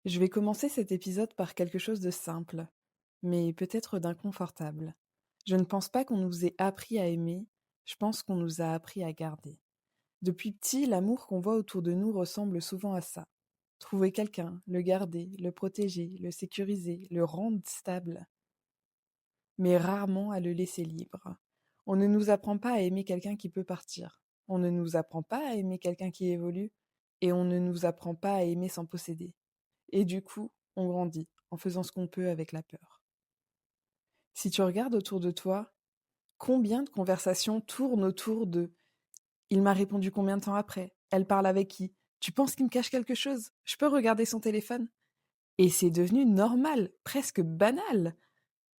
Je vais commencer cet épisode par quelque chose de simple, mais peut-être d'inconfortable. Je ne pense pas qu'on nous ait appris à aimer, je pense qu'on nous a appris à garder. Depuis petit, l'amour qu'on voit autour de nous ressemble souvent à ça. Trouver quelqu'un, le garder, le protéger, le sécuriser, le rendre stable, mais rarement à le laisser libre. On ne nous apprend pas à aimer quelqu'un qui peut partir. On ne nous apprend pas à aimer quelqu'un qui évolue, et on ne nous apprend pas à aimer sans posséder. Et du coup, on grandit en faisant ce qu'on peut avec la peur. Si tu regardes autour de toi, combien de conversations tournent autour de «Il m'a répondu combien de temps après? Elle parle avec qui? Tu penses qu'il me cache quelque chose? Je peux regarder son téléphone?» Et c'est devenu normal, presque banal.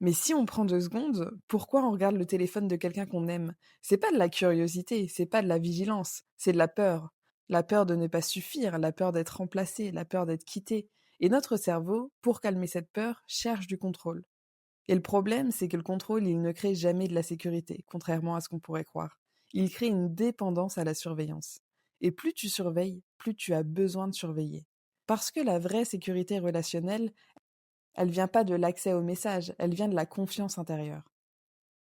Mais si on prend 2 secondes, pourquoi on regarde le téléphone de quelqu'un qu'on aime? C'est pas de la curiosité, c'est pas de la vigilance, c'est de la peur. La peur de ne pas suffire, la peur d'être remplacé, la peur d'être quitté. Et notre cerveau, pour calmer cette peur, cherche du contrôle. Et le problème, c'est que le contrôle, il ne crée jamais de la sécurité, contrairement à ce qu'on pourrait croire. Il crée une dépendance à la surveillance. Et plus tu surveilles, plus tu as besoin de surveiller. Parce que la vraie sécurité relationnelle, elle vient pas de l'accès aux messages, elle vient de la confiance intérieure.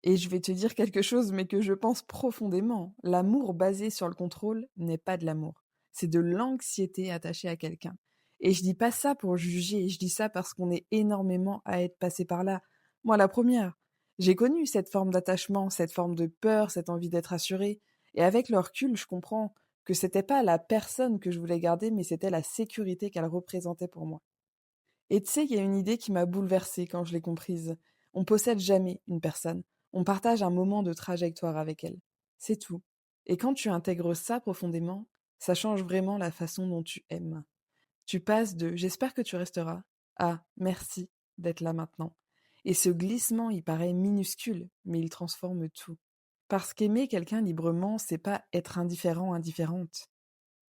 Et je vais te dire quelque chose, mais que je pense profondément. L'amour basé sur le contrôle n'est pas de l'amour. C'est de l'anxiété attachée à quelqu'un. Et je dis pas ça pour juger, je dis ça parce qu'on est énormément à être passé par là. Moi, la première. J'ai connu cette forme d'attachement, cette forme de peur, cette envie d'être assurée. Et avec le recul, je comprends que c'était pas la personne que je voulais garder, mais c'était la sécurité qu'elle représentait pour moi. Et tu sais, il y a une idée qui m'a bouleversée quand je l'ai comprise. On possède jamais une personne. On partage un moment de trajectoire avec elle. C'est tout. Et quand tu intègres ça profondément, ça change vraiment la façon dont tu aimes. Tu passes de «j'espère que tu resteras» à «merci d'être là maintenant». Et ce glissement, il paraît minuscule, mais il transforme tout. Parce qu'aimer quelqu'un librement, c'est pas être indifférent, indifférente.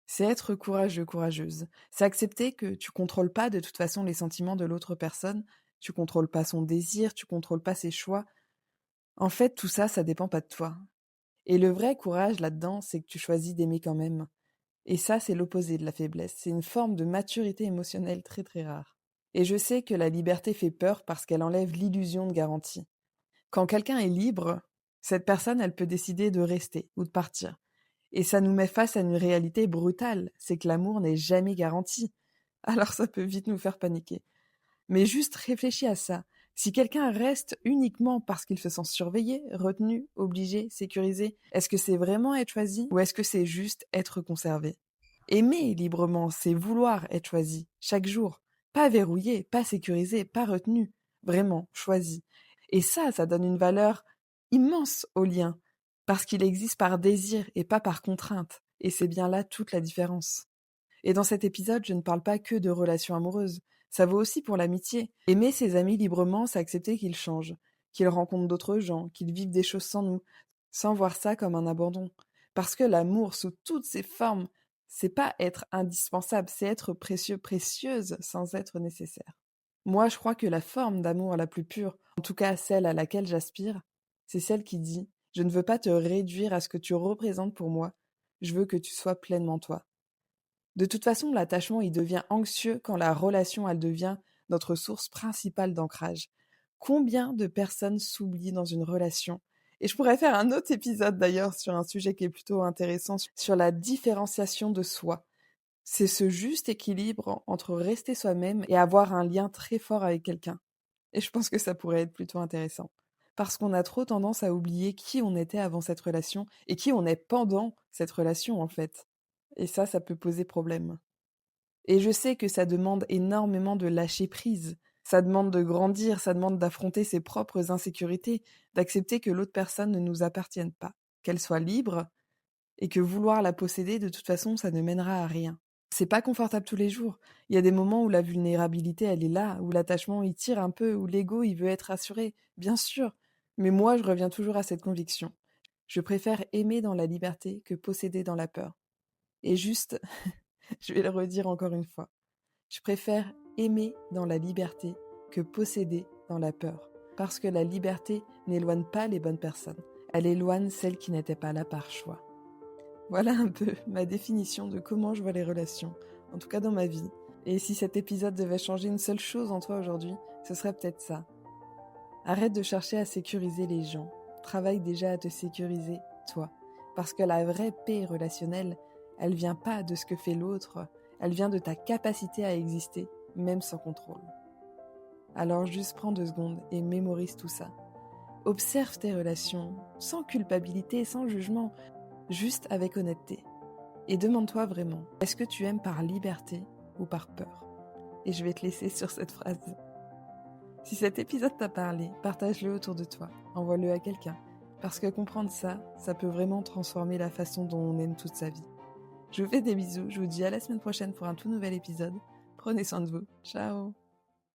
C'est être courageux, courageuse. C'est accepter que tu contrôles pas de toute façon les sentiments de l'autre personne, tu contrôles pas son désir, tu contrôles pas ses choix. En fait, tout ça, ça dépend pas de toi. Et le vrai courage là-dedans, c'est que tu choisis d'aimer quand même. Et ça, c'est l'opposé de la faiblesse. C'est une forme de maturité émotionnelle très très rare. Et je sais que la liberté fait peur parce qu'elle enlève l'illusion de garantie. Quand quelqu'un est libre, cette personne, elle peut décider de rester ou de partir. Et ça nous met face à une réalité brutale, c'est que l'amour n'est jamais garanti. Alors ça peut vite nous faire paniquer. Mais juste réfléchis à ça. Si quelqu'un reste uniquement parce qu'il se sent surveillé, retenu, obligé, sécurisé, est-ce que c'est vraiment être choisi ou est-ce que c'est juste être conservé? Aimer librement, c'est vouloir être choisi, chaque jour. Pas verrouillé, pas sécurisé, pas retenu. Vraiment, choisi. Et ça donne une valeur immense au lien, parce qu'il existe par désir et pas par contrainte. Et c'est bien là toute la différence. Et dans cet épisode, je ne parle pas que de relations amoureuses. Ça vaut aussi pour l'amitié. Aimer ses amis librement, c'est accepter qu'ils changent, qu'ils rencontrent d'autres gens, qu'ils vivent des choses sans nous, sans voir ça comme un abandon. Parce que l'amour, sous toutes ses formes, c'est pas être indispensable, c'est être précieux, précieuse sans être nécessaire. Moi, je crois que la forme d'amour la plus pure, en tout cas celle à laquelle j'aspire, c'est celle qui dit: je ne veux pas te réduire à ce que tu représentes pour moi, je veux que tu sois pleinement toi. De toute façon, l'attachement, il devient anxieux quand la relation, elle devient notre source principale d'ancrage. Combien de personnes s'oublient dans une relation? Et je pourrais faire un autre épisode d'ailleurs sur un sujet qui est plutôt intéressant, sur la différenciation de soi. C'est ce juste équilibre entre rester soi-même et avoir un lien très fort avec quelqu'un. Et je pense que ça pourrait être plutôt intéressant. Parce qu'on a trop tendance à oublier qui on était avant cette relation et qui on est pendant cette relation en fait. Et ça peut poser problème. Et je sais que ça demande énormément de lâcher prise. Ça demande de grandir, ça demande d'affronter ses propres insécurités, d'accepter que l'autre personne ne nous appartienne pas, qu'elle soit libre et que vouloir la posséder, de toute façon, ça ne mènera à rien. C'est pas confortable tous les jours. Il y a des moments où la vulnérabilité, elle est là, où l'attachement, il tire un peu, où l'ego, il veut être assuré, bien sûr. Mais moi, je reviens toujours à cette conviction. Je préfère aimer dans la liberté que posséder dans la peur. Et juste, je vais le redire encore une fois. Je préfère aimer dans la liberté que posséder dans la peur. Parce que la liberté n'éloigne pas les bonnes personnes. Elle éloigne celles qui n'étaient pas là par choix. Voilà un peu ma définition de comment je vois les relations, en tout cas dans ma vie. Et si cet épisode devait changer une seule chose en toi aujourd'hui, ce serait peut-être ça. Arrête de chercher à sécuriser les gens. Travaille déjà à te sécuriser, toi. Parce que la vraie paix relationnelle, elle vient pas de ce que fait l'autre, elle vient de ta capacité à exister, même sans contrôle. Alors juste prends 2 secondes et mémorise tout ça. Observe tes relations, sans culpabilité, sans jugement, juste avec honnêteté. Et demande-toi vraiment, est-ce que tu aimes par liberté ou par peur? Et je vais te laisser sur cette phrase. Si cet épisode t'a parlé, partage-le autour de toi, envoie-le à quelqu'un. Parce que comprendre ça, ça peut vraiment transformer la façon dont on aime toute sa vie. Je vous fais des bisous, je vous dis à la semaine prochaine pour un tout nouvel épisode. Prenez soin de vous, ciao!